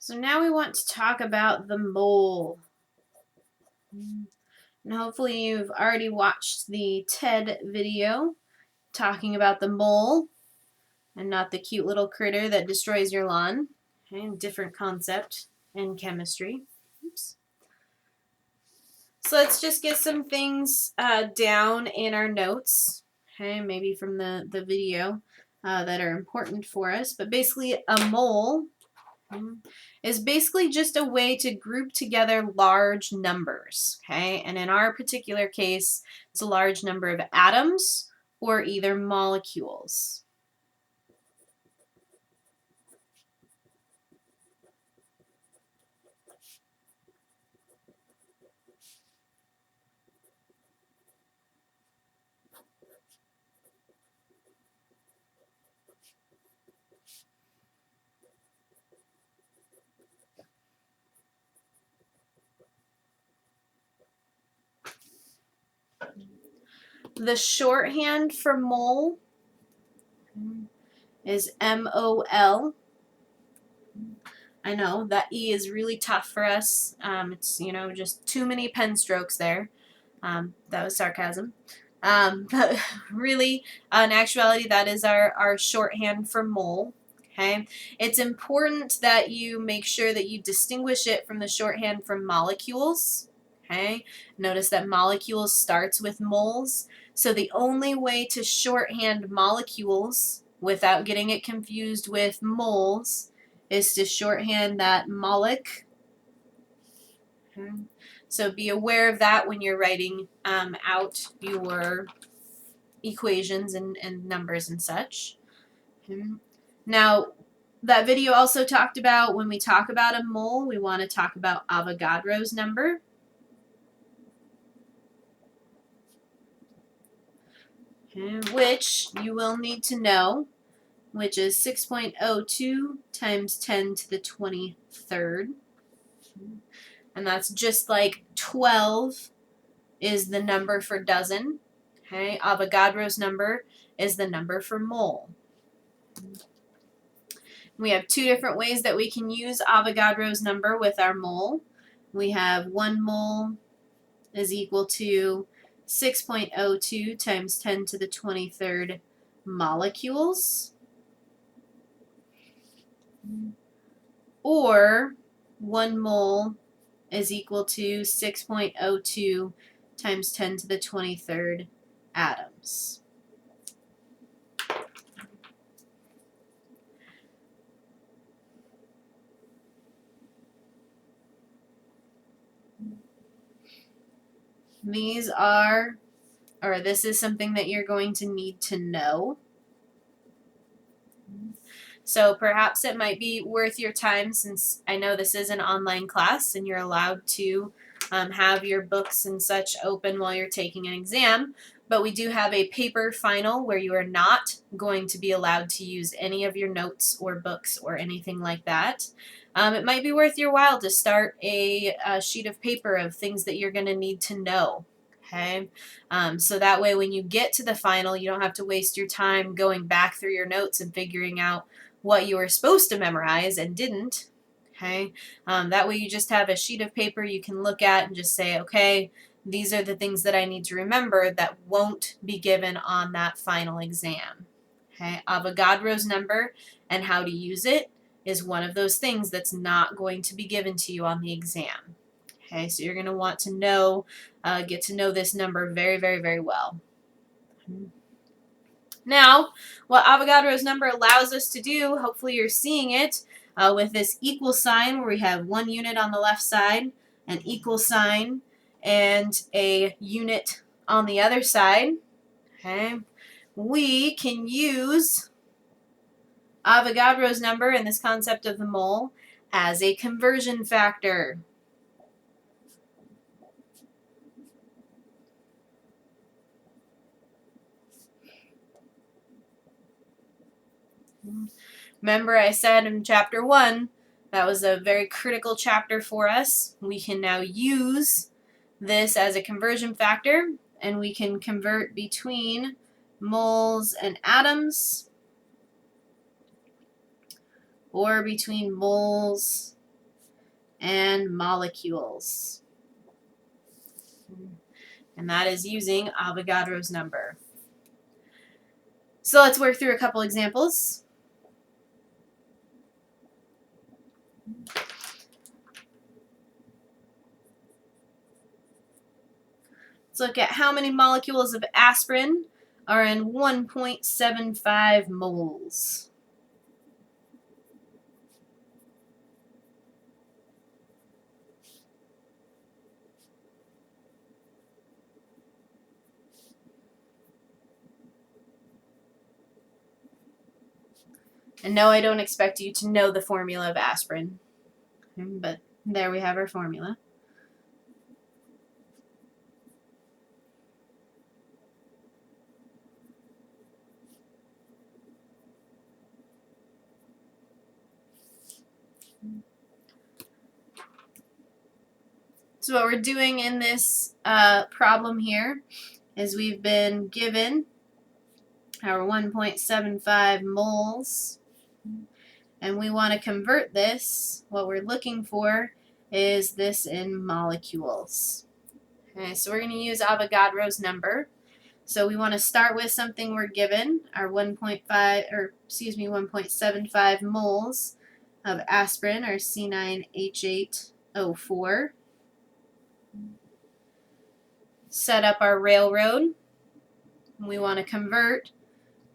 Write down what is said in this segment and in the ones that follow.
So now we want to talk about the mole. And hopefully you've already watched the TED video talking about the mole and not the cute little critter that destroys your lawn. Okay, different concept in chemistry. Oops. So let's just get some things down in our notes, okay, maybe from the video that are important for us. But basically a mole is basically just a way to group together large numbers, okay? And in our particular case, it's a large number of atoms or either molecules. The shorthand for mole is MOL. I know that E is really tough for us. It's, just too many pen strokes there. That was sarcasm. But really, in actuality, that is our shorthand for mole. Okay, it's important that you make sure that you distinguish it from the shorthand for molecules. Okay, notice that molecules starts with moles. So the only way to shorthand molecules without getting it confused with moles is to shorthand that molic. Okay. So be aware of that when you're writing out your equations and numbers and such. Okay. Now, that video also talked about when we talk about a mole, we want to talk about Avogadro's number. Okay, which you will need to know, which is 6.02 times 10 to the 23rd. And that's just like 12 is the number for dozen. Okay, Avogadro's number is the number for mole. We have two different ways that we can use Avogadro's number with our mole. We have 1 mole is equal to 6.02 times 10 to the 23rd molecules. Or 1 mole is equal to 6.02 times 10 to the 23rd atoms. These are, or this is something that you're going to need to know. So perhaps it might be worth your time, since I know this is an online class and you're allowed to have your books and such open while you're taking an exam, but we do have a paper final where you are not going to be allowed to use any of your notes or books or anything like that. It might be worth your while to start a sheet of paper of things that you're going to need to know. Okay, so that way when you get to the final, you don't have to waste your time going back through your notes and figuring out what you were supposed to memorize and didn't. Okay, that way you just have a sheet of paper you can look at and just say, okay, these are the things that I need to remember that won't be given on that final exam. Okay, Avogadro's number and how to use it is one of those things that's not going to be given to you on the exam. Okay, so you're going to want to know, get to know this number very, very, very well. Now, what Avogadro's number allows us to do, hopefully you're seeing it, with this equal sign where we have 1 unit on the left side, an equal sign, and a unit on the other side. Okay, we can use Avogadro's number and this concept of the mole as a conversion factor. Remember I said in chapter 1, that was a very critical chapter for us. We can now use this as a conversion factor, and we can convert between moles and atoms, or between moles and molecules. And that is using Avogadro's number. So let's work through a couple examples. Let's look at how many molecules of aspirin are in 1.75 moles. And no, I don't expect you to know the formula of aspirin, but there we have our formula. So what we're doing in this problem here is we've been given our 1.75 moles, and we want to convert this. What we're looking for is this in molecules. Okay, so we're going to use Avogadro's number. So we want to start with something we're given, our 1.75 moles of aspirin, or C9H8O4. Set up our railroad. We want to convert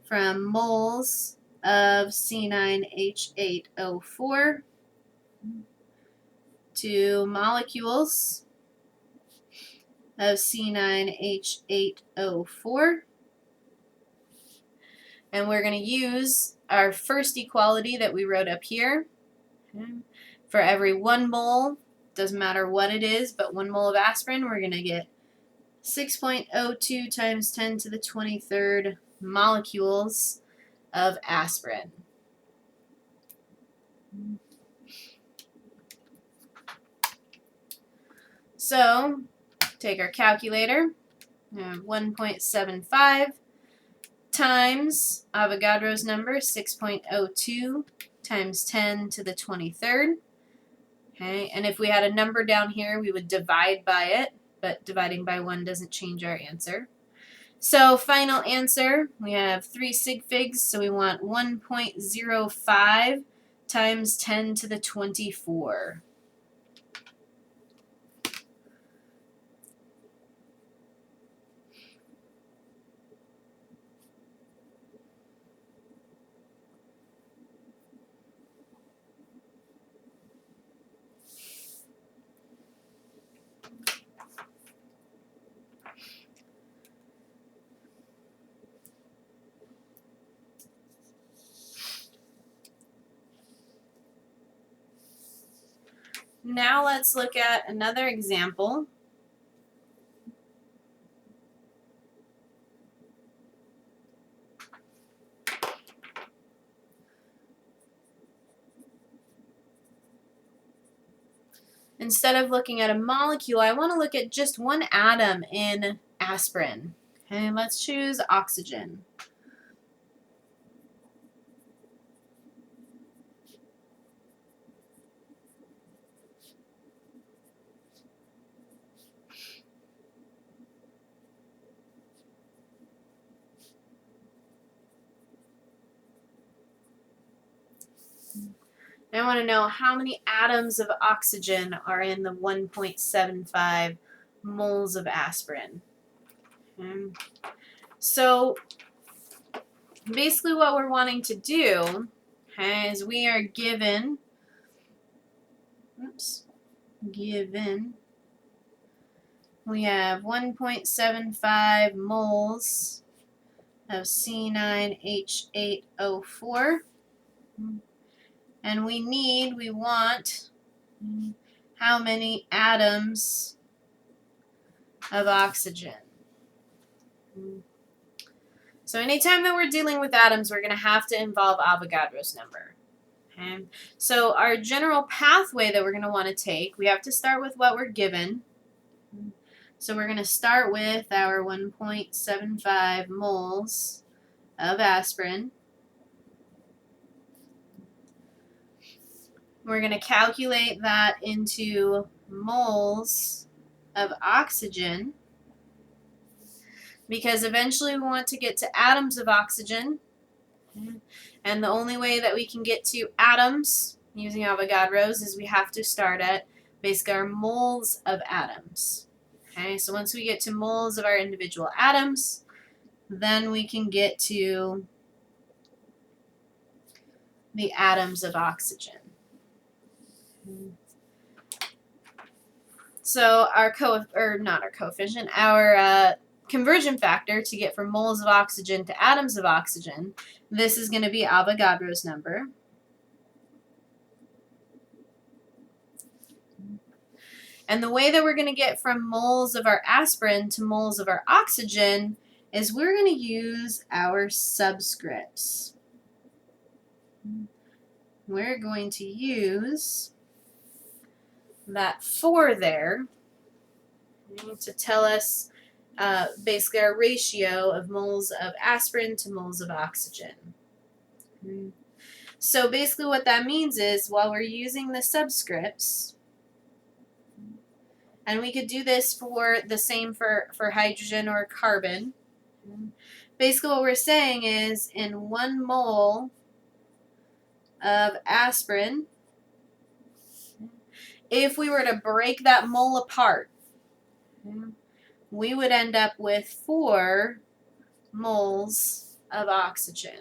from moles of C9H8O4 to molecules of C9H8O4. And we're going to use our first equality that we wrote up here. For every 1 mole, doesn't matter what it is, but 1 mole of aspirin, we're going to get 6.02 times 10 to the 23rd molecules of aspirin. So, take our calculator, 1.75 times Avogadro's number, 6.02 times 10 to the 23rd. Okay, and if we had a number down here, we would divide by it, but dividing by 1 doesn't change our answer. So final answer, we have 3 sig figs, so we want 1.05 times 10 to the 24. Now let's look at another example. Instead of looking at a molecule, I want to look at just one atom in aspirin. Okay, let's choose oxygen. I want to know how many atoms of oxygen are in the 1.75 moles of aspirin. So basically what we're wanting to do is we are given, we have 1.75 moles of C9H8O4. And we want how many atoms of oxygen. So anytime that we're dealing with atoms, we're going to have to involve Avogadro's number. Okay? So our general pathway that we're going to want to take, we have to start with what we're given. So we're going to start with our 1.75 moles of aspirin. We're going to calculate that into moles of oxygen, because eventually we want to get to atoms of oxygen. And the only way that we can get to atoms using Avogadros is we have to start at basically our moles of atoms. Okay, so once we get to moles of our individual atoms, then we can get to the atoms of oxygen. So our conversion factor to get from moles of oxygen to atoms of oxygen, this is going to be Avogadro's number. And the way that we're going to get from moles of our aspirin to moles of our oxygen is we're going to use our subscripts. We're going to use that 4 there to tell us basically our ratio of moles of aspirin to moles of oxygen. So basically what that means is while we're using the subscripts, and we could do this for the same for hydrogen or carbon, basically what we're saying is in 1 mole of aspirin, if we were to break that mole apart, we would end up with 4 moles of oxygen.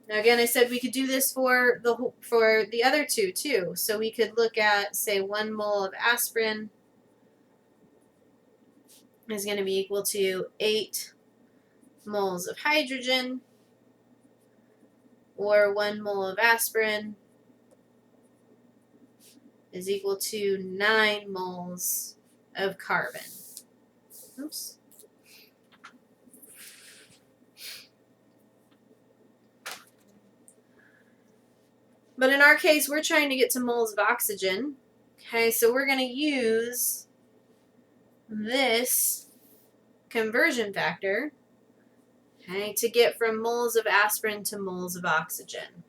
Now again, I said we could do this for the other 2 too. So we could look at, say, 1 mole of aspirin is going to be equal to 8 moles of hydrogen, or 1 mole of aspirin is equal to 9 moles of carbon. Oops. But in our case, we're trying to get to moles of oxygen. Okay, so we're going to use this conversion factor, okay, to get from moles of aspirin to moles of oxygen.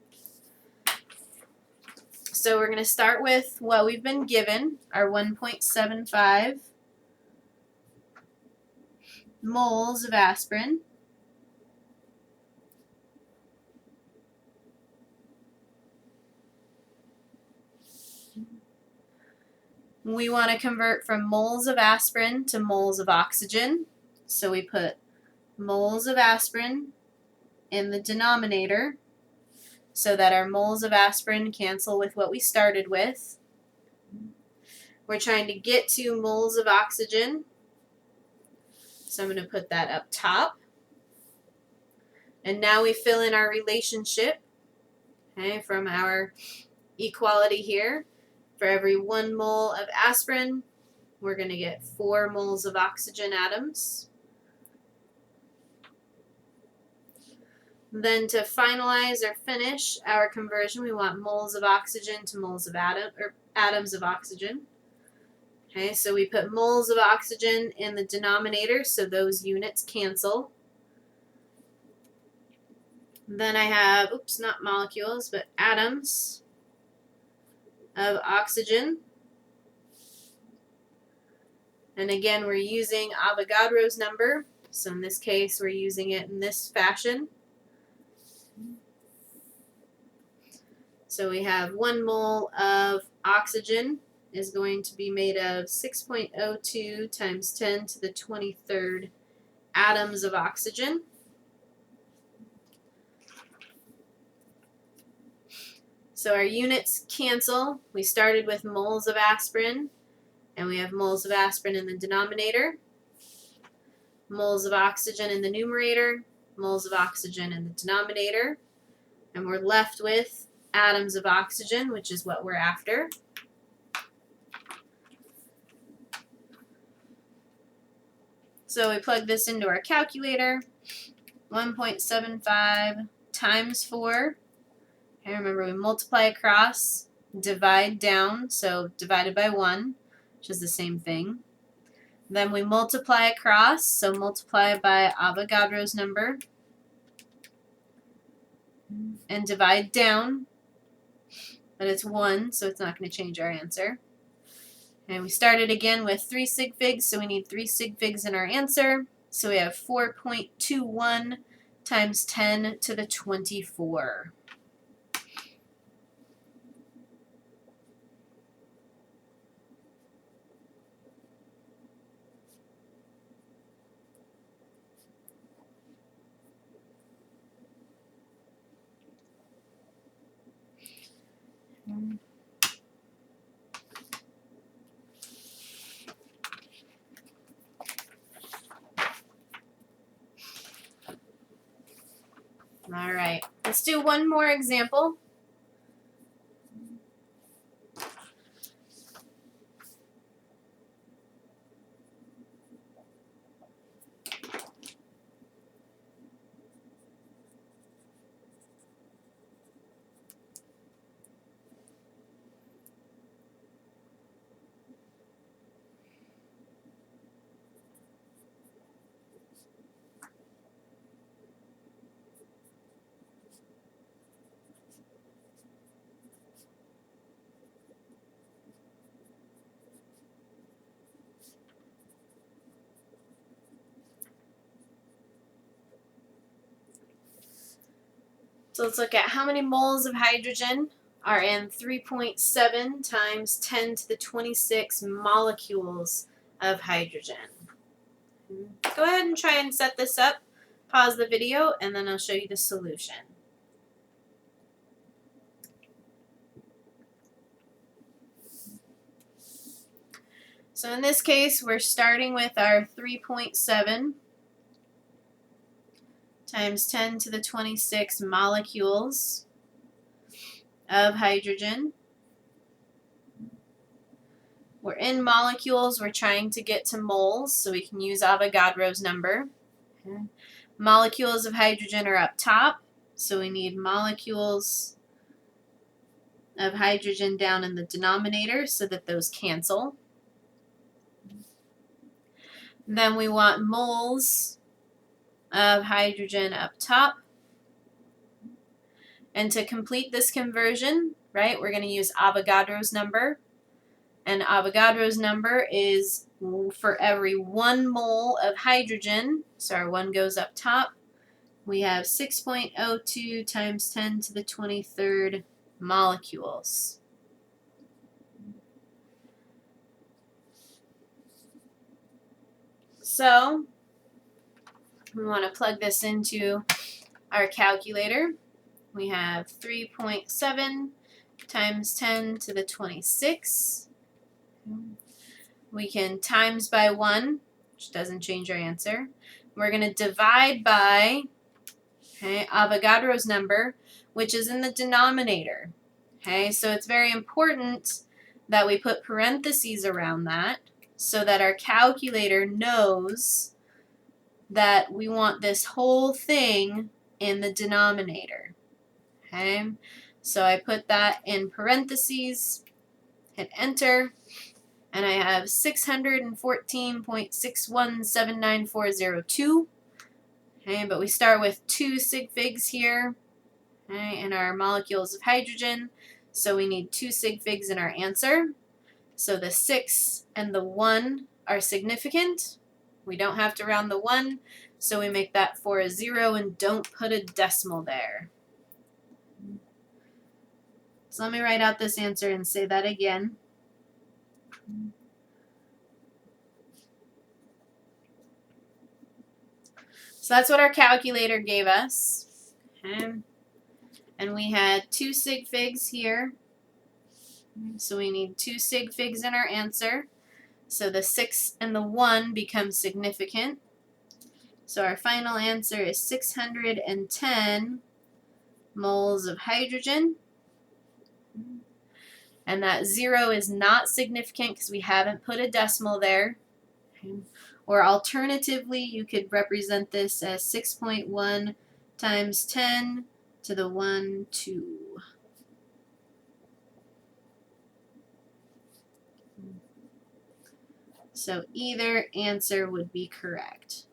So we're going to start with what we've been given, our 1.75 moles of aspirin. We want to convert from moles of aspirin to moles of oxygen. So we put moles of aspirin in the denominator so that our moles of aspirin cancel with what we started with. We're trying to get to moles of oxygen, so I'm going to put that up top. And now we fill in our relationship, okay, from our equality here. For every 1 mole of aspirin, we're going to get 4 moles of oxygen atoms. Then to finalize or finish our conversion, we want moles of oxygen to moles of atoms of oxygen. Okay, so we put moles of oxygen in the denominator, so those units cancel. Then I have, oops, not molecules, but atoms of oxygen. And again, we're using Avogadro's number. So in this case, we're using it in this fashion. So we have 1 mole of oxygen is going to be made of 6.02 times 10 to the 23rd atoms of oxygen. So our units cancel. We started with moles of aspirin, and we have moles of aspirin in the denominator, moles of oxygen in the numerator, moles of oxygen in the denominator, and we're left with atoms of oxygen, which is what we're after. So we plug this into our calculator. 1.75 times 4. Okay, remember we multiply across, divide down, so divided by 1, which is the same thing. Then we multiply across, so multiply by Avogadro's number. and divide down, but it's 1, so it's not going to change our answer. And we started again with 3 sig figs, so we need 3 sig figs in our answer. So we have 4.21 times 10 to the 24. All right, let's do one more example. So let's look at how many moles of hydrogen are in 3.7 times 10 to the 26 molecules of hydrogen. Go ahead and try and set this up. Pause the video, and then I'll show you the solution. So in this case, we're starting with our 3.7 times 10 to the 26 molecules of hydrogen. We're in molecules, we're trying to get to moles, so we can use Avogadro's number. Okay. Molecules of hydrogen are up top, so we need molecules of hydrogen down in the denominator so that those cancel. Then we want moles of hydrogen up top. And to complete this conversion, right, we're going to use Avogadro's number. And Avogadro's number is for every 1 mole of hydrogen, so our 1 goes up top, we have 6.02 times 10 to the 23rd molecules. So we want to plug this into our calculator. We have 3.7 times 10 to the 26. We can times by 1, which doesn't change our answer. We're going to divide by Avogadro's number, which is in the denominator. Okay, so it's very important that we put parentheses around that so that our calculator knows that we want this whole thing in the denominator. Okay, so I put that in parentheses, hit enter, and I have 614.61799402. Okay, but we start with 2 sig figs here, okay, in our molecules of hydrogen, so we need 2 sig figs in our answer. So the 6 and the 1 are significant. We don't have to round the 1, so we make that for a 0 and don't put a decimal there. So let me write out this answer and say that again. So that's what our calculator gave us. Okay. And we had 2 sig figs here. So we need 2 sig figs in our answer. So the 6 and the 1 become significant. So our final answer is 610 moles of hydrogen. And that 0 is not significant because we haven't put a decimal there. Okay. Or alternatively, you could represent this as 6.1 times 10 to the 1, 2. So either answer would be correct.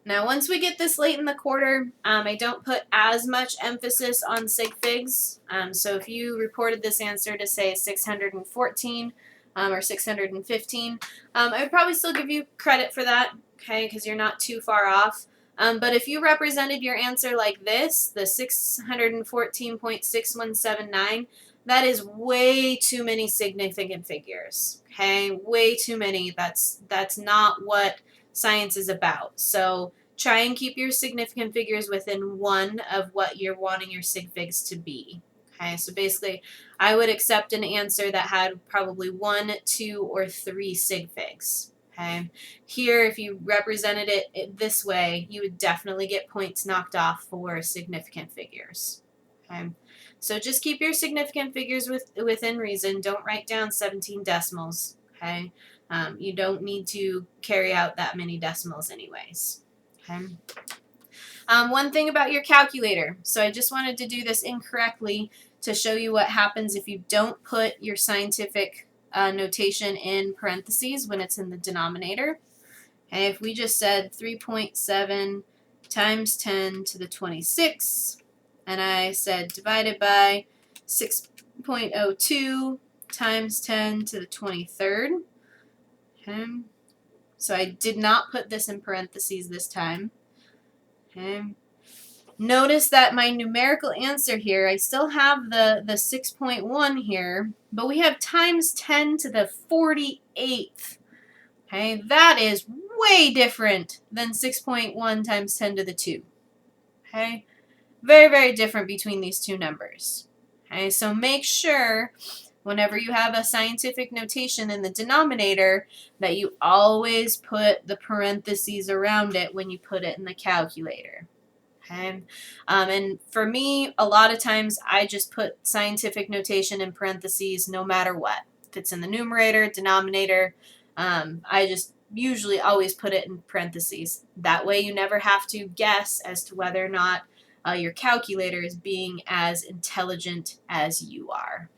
Now, once we get this late in the quarter, I don't put as much emphasis on sig figs. So if you reported this answer to say 614 or 615, I would probably still give you credit for that, okay, because you're not too far off. But if you represented your answer like this, the 614.6179, that is way too many significant figures, okay? Way too many. That's not what science is about. So try and keep your significant figures within one of what you're wanting your sig figs to be. Okay, so basically, I would accept an answer that had probably 1, 2, or 3 sig figs. Okay, here, if you represented it this way, you would definitely get points knocked off for significant figures. Okay, so just keep your significant figures within reason. Don't write down 17 decimals. Okay, you don't need to carry out that many decimals anyways. Okay. One thing about your calculator. So I just wanted to do this incorrectly to show you what happens if you don't put your scientific notation in parentheses when it's in the denominator. Okay, if we just said 3.7 times 10 to the 26, and I said divided by 6.02 times 10 to the 23rd. Okay. So I did not put this in parentheses this time. Okay. Notice that my numerical answer here, I still have the 6.1 here, but we have times 10 to the 48th. Okay, that is way different than 6.1 times 10 to the 2. Okay, very, very different between these two numbers. Okay, so make sure whenever you have a scientific notation in the denominator that you always put the parentheses around it when you put it in the calculator. Okay, and for me, a lot of times I just put scientific notation in parentheses no matter what. If it's in the numerator, denominator, I just usually always put it in parentheses. That way you never have to guess as to whether or not your calculator is being as intelligent as you are.